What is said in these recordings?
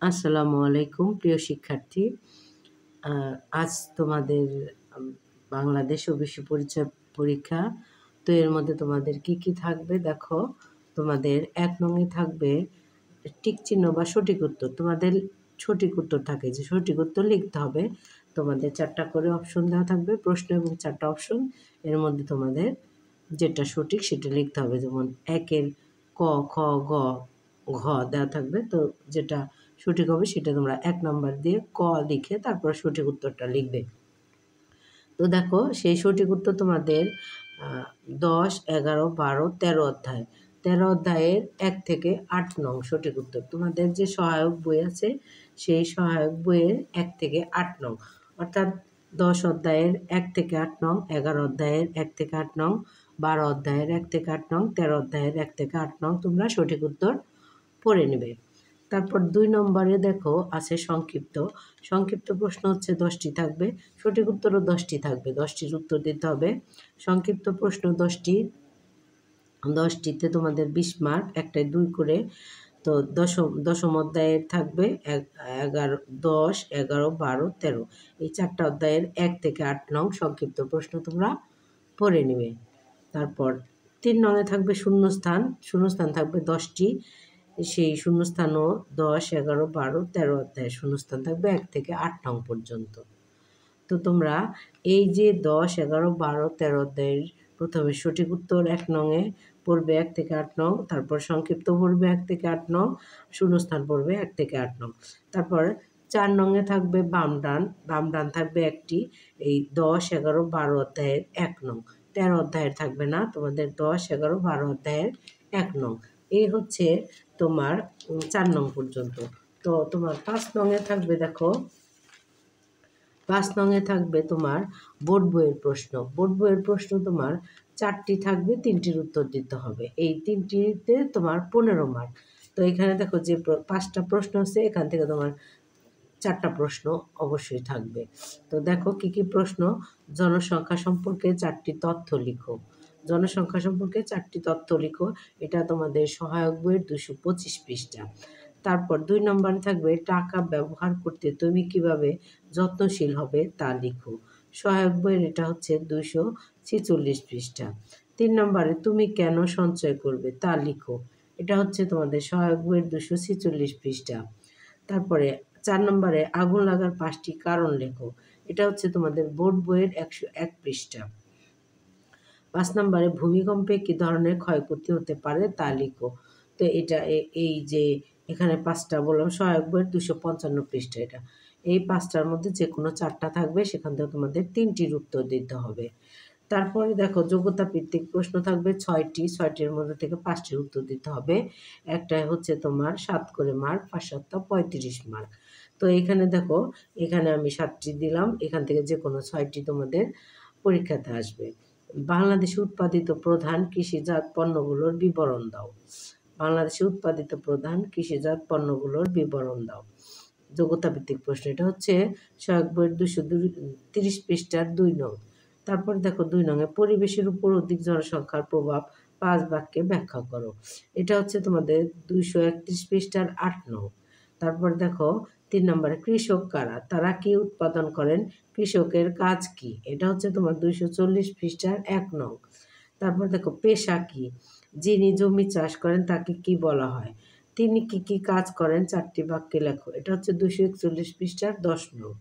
আসসালামু আলাইকুম প্রিয় শিক্ষার্থী। আজ তোমাদের বাংলাদেশ ও বিশ্ব পরিচয় পরীক্ষা। তো এর মধ্যে তোমাদের কি কি থাকবে দেখো। তোমাদের ১ নং-এ থাকবে টিক চিহ্ন বা সঠিক উত্তর। তোমাদের সঠিক উত্তর থাকে যে সঠিক উত্তর লিখতে হবে। তোমাদের ৪টা করে অপশন দেওয়া থাকবে, প্রশ্ন এবং ৪টা অপশন। এর মধ্যে তোমাদের যেটা সঠিক সেটা লিখতে হবে। যেমন ১-এর ক, খ, গ, ঘ দেওয়া থাকবে। তো যেটা সঠিক হবে সেটা তোমরা ১ নাম্বার দিয়ে ক লিখে তারপর সঠিক উত্তরটা লিখবে। তো দেখো সেই সঠিক উত্তর তোমাদের ১০, ১১, ১২, ১৩ অধ্যায়। ১৩ অধ্যায়ের ১ থেকে ৮ নং সঠিক উত্তর। তোমাদের যে সহায়ক বই আছে সেই সহায়ক বইয়ের ১ থেকে ৮ নং, অর্থাৎ ১০ অধ্যায়ের ১ থেকে ৮ নং, ১১ অধ্যায়ের ১ থেকে ৮ নং, ১২ অধ্যায়ের ১ থেকে ৮ নং, ১৩ অধ্যায়ের ১ থেকে ৮ নং তোমরা সঠিক উত্তর পড়ে নেবে। তারপর ২ নম্বরে দেখো আছে সংক্ষিপ্ত। সংক্ষিপ্ত প্রশ্ন হচ্ছে ১০টি থাকবে, সঠিক উত্তরও ১০টি থাকবে। ১০টির উত্তর দিতে হবে। সংক্ষিপ্ত প্রশ্ন ১০টিতে তোমাদের ২০ মার্ক, একটায় ২ করে। তো দশম অধ্যায়ের থাকবে ১০, ১১, ১২, ১৩ এই ৪টা অধ্যায়ের ১ থেকে ৮ নং সংক্ষিপ্ত প্রশ্ন তোমরা পড়ে নেবে। তারপর ৩ নং-এ থাকবে শূন্যস্থান। শূন্যস্থান থাকবে ১০টি। সেই শূন্যস্থানও ১০, ১১, ১২, ১৩ অধ্যায়ে শূন্যস্থান থাকবে ১ থেকে ৮ নং পর্যন্ত। তো তোমরা এই যে ১০, ১১, ১২, ১৩ অধ্যায়ের প্রথমে সঠিক উত্তর ১ নং-এ পড়বে ১ থেকে ৮ নং, তারপর সংক্ষিপ্ত পড়বে ১ থেকে ৮ নং, শূন্যস্থান পড়বে ১ থেকে ৮ নং। তারপর ৪ নং-এ থাকবে বাম ডান। বাম ডান থাকবে একটি, এই ১০, ১১, ১২ অধ্যায়ের ১ নং। ১৩ অধ্যায়ের থাকবে না, তোমাদের ১০, ১১, ১২ অধ্যায়ের ১ নং। এই হচ্ছে তোমার ৪ নং পর্যন্ত। তো তোমার ৫ নং-এ থাকবে দেখো, ৫ নং-এ থাকবে তোমার বোর্ড বইয়ের প্রশ্ন। বোর্ড বইয়ের প্রশ্ন তোমার ৪টি থাকবে, ৩টির উত্তর দিতে হবে। এই ৩টিতে তোমার ১৫ মার্ক। তো এখানে দেখো যে ৫টা প্রশ্ন আছে, এখান থেকে তোমার ৪টা প্রশ্ন অবশ্যই থাকবে। তো দেখো কি কি প্রশ্ন। জনসংখ্যা সম্পর্কে ৪টি তথ্য লিখো। জনসংখ্যা সম্পর্কে ৪টি তথ্য লিখো। এটা তোমাদের সহায়ক বইয়ের ২২৫ পৃষ্ঠা। তারপর ২ নম্বরে থাকবে টাকা ব্যবহার করতে তুমি কিভাবে যত্নশীল হবে তা লিখো। সহায়ক বইয়ের এটা হচ্ছে ২৪৬ পৃষ্ঠা। ৩ নম্বরে তুমি কেন সঞ্চয় করবে তা লিখো। এটা হচ্ছে তোমাদের সহায়ক বইয়ের ২৪৬ পৃষ্ঠা। তারপরে ৪ নম্বরে আগুন লাগার ৫টি কারণ লেখো। এটা হচ্ছে তোমাদের বোর্ড বইয়ের ১০১ পৃষ্ঠা। ৫ নম্বরে ভূমিকম্পে কী ধরনের ক্ষয়ক্ষতি হতে পারে তা লিখো। তো এটা এই যে এখানে ৫টা বললাম, সহায়ক বইয়ের ২৫৫ পৃষ্ঠা এটা। এই ৫টার মধ্যে যে কোনো ৪টা থাকবে, সেখান থেকে তোমাদের ৩টির উত্তর দিতে হবে। তারপরে দেখো যোগ্যতা ভিত্তিক প্রশ্ন থাকবে ৬টি। ৬টির মধ্যে থেকে ৫টির উত্তর দিতে হবে। একটাই হচ্ছে তোমার ৭ করে মার্ক, ৫ ৭টা ৩৫ মার্ক। তো এখানে দেখো, এখানে আমি ৭টি দিলাম, এখান থেকে যে কোনো ৬টি তোমাদের পরীক্ষাতে আসবে। বাংলাদেশে উৎপাদিত প্রধান কৃষিজাত পণ্যগুলোর বিবরণ দাও। বাংলাদেশে উৎপাদিত প্রধান কৃষিজাত পণ্যগুলোর বিবরণ দাও। যোগ্যতা ভিত্তিক প্রশ্ন। এটা হচ্ছে সহায়ক বইয়ের ২৩০ পৃষ্ঠার ২ নং। তারপর দেখো ২ নং-এ পরিবেশের উপর অধিক জনসংখ্যার প্রভাব ৫ বাক্যে ব্যাখ্যা করো। এটা হচ্ছে তোমাদের ২৩১ পৃষ্ঠার ৮ নং। তারপর দেখো ৩ নম্বরে কৃষক কারা, তারা কি উৎপাদন করেন, কৃষকের কাজ কি। এটা হচ্ছে তোমার ২৪০ পৃষ্ঠার ১ নং। তারপর দেখো পেশা কি, যিনি জমি চাষ করেন তাকে কি বলা হয়, তিনি কি কি কাজ করেন 4টি বাক্যে লেখো। এটা হচ্ছে ২৪১ পৃষ্ঠার ১০ নং।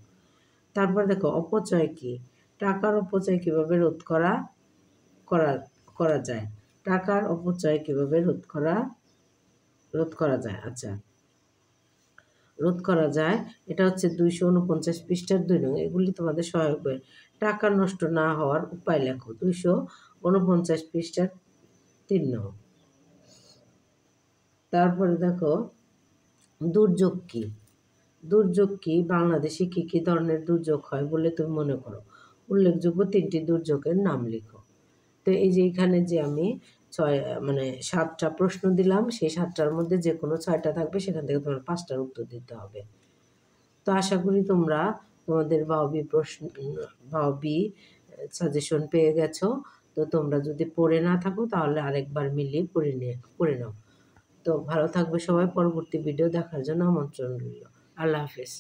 তারপর দেখো অপচয় কি, টাকার অপচয় কিভাবে রোধ করা করা করা যায়। টাকার অপচয় কিভাবে রোধ করা যায়। আচ্ছা, রোধ করা যায়। এটা হচ্ছে ২৪৯ পৃষ্ঠার ২ নং। এগুলি তোমাদের সহায়ক বই। টাকা নষ্ট না হওয়ার উপায় লেখো। ২৪৯ পৃষ্ঠার ৩ নং। তারপরে দেখো দুর্যোগ কি। দুর্যোগ কি, বাংলাদেশে কী কী ধরনের দুর্যোগ হয় বলে তুমি মনে করো। উল্লেখযোগ্য ৩টি দুর্যোগের নাম লিখো। তো এই যে এখানে যে আমি ৭টা প্রশ্ন দিলাম, সেই ৭টার মধ্যে যে কোনো ৬টা থাকবে, সেখান থেকে তোমার ৫টার উত্তর দিতে হবে। তো আশা করি তোমরা তোমাদের বাওবি সাজেশন পেয়ে গেছো। তো তোমরা যদি পড়ে না থাকো তাহলে আরেকবার মিলিয়ে পড়ে নাও। তো ভালো থাকবে সবাই, পরবর্তী ভিডিও দেখার জন্য আমন্ত্রণ রইল। আল্লাহ হাফেজ।